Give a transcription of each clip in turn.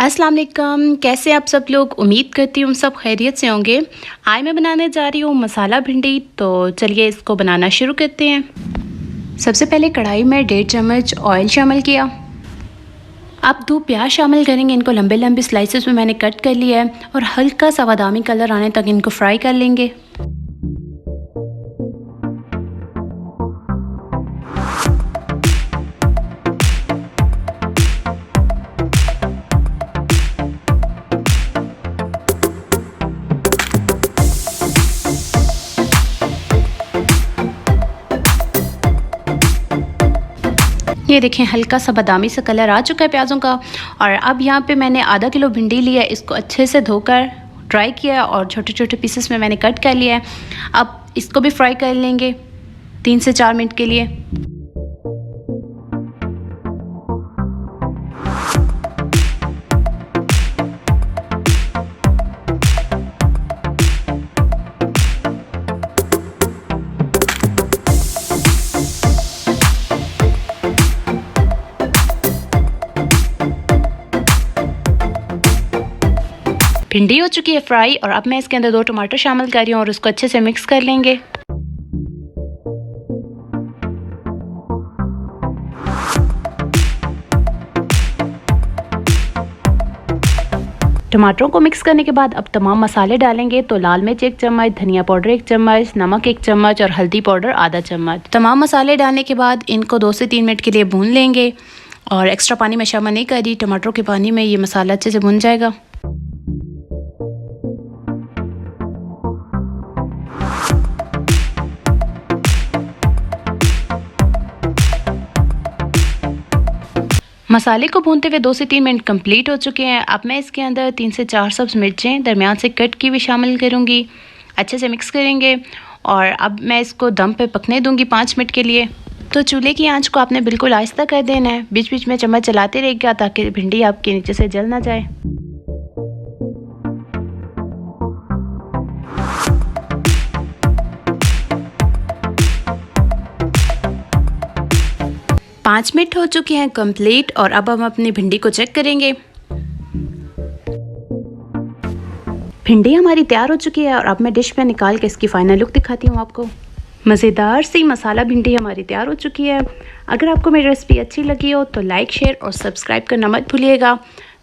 अस्सलाम वालेकुम, कैसे आप सब लोग। उम्मीद करती हूँ सब खैरियत से होंगे। आज मैं बनाने जा रही हूँ मसाला भिंडी। तो चलिए इसको बनाना शुरू करते हैं। सबसे पहले कढ़ाई में 1.5 चम्मच ऑयल शामिल किया। अब 2 प्याज शामिल करेंगे। इनको लंबे लंबे स्लाइसेस में मैंने कट कर लिया है और हल्का सा बादामी कलर आने तक इनको फ्राई कर लेंगे। ये देखें हल्का सा बादामी सा कलर आ चुका है प्याज़ों का। और अब यहाँ पे मैंने आधा किलो भिंडी लिया है। इसको अच्छे से धोकर ड्राई किया और छोटे छोटे पीसेस में मैंने कट कर लिया है। अब इसको भी फ्राई कर लेंगे 3 से 4 मिनट के लिए। भिंडी हो चुकी है फ्राई और अब मैं इसके अंदर 2 टमाटर शामिल कर रही हूँ और उसको अच्छे से मिक्स कर लेंगे। टमाटरों को मिक्स करने के बाद अब तमाम मसाले डालेंगे। तो लाल मिर्च 1 चम्मच, धनिया पाउडर 1 चम्मच, नमक 1 चम्मच और हल्दी पाउडर आधा चम्मच। तमाम मसाले डालने के बाद इनको 2 से 3 मिनट के लिए भून लेंगे। और एक्स्ट्रा पानी मैं शामिल नहीं कर रही, टमाटरों के पानी में ये मसाला अच्छे से भुन जाएगा। मसाले को भूनते हुए 2 से 3 मिनट कंप्लीट हो चुके हैं। अब मैं इसके अंदर 3 से 4 सब्ज़ मिर्चें दरमियान से कट की भी शामिल करूँगी। अच्छे से मिक्स करेंगे और अब मैं इसको दम पे पकने दूँगी 5 मिनट के लिए। तो चूल्हे की आंच को आपने बिल्कुल आहिस्ता कर देना है। बीच बीच में चम्मच चलाते रहिएगा ताकि भिंडी आपके नीचे से जल ना जाए। पाँच मिनट हो चुके हैं कंप्लीट और अब हम अपनी भिंडी को चेक करेंगे। भिंडी हमारी तैयार हो चुकी है और अब मैं डिश में निकाल के इसकी फाइनल लुक दिखाती हूँ आपको। मज़ेदार सी मसाला भिंडी हमारी तैयार हो चुकी है। अगर आपको मेरी रेसिपी अच्छी लगी हो तो लाइक, शेयर और सब्सक्राइब करना मत भूलिएगा।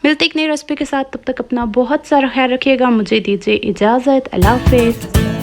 मिलते एक नई रेसिपी के साथ, तब तक अपना बहुत सारा ख्याल रखिएगा। मुझे दीजिए इजाज़त। अल्लाह हाफ़िज़।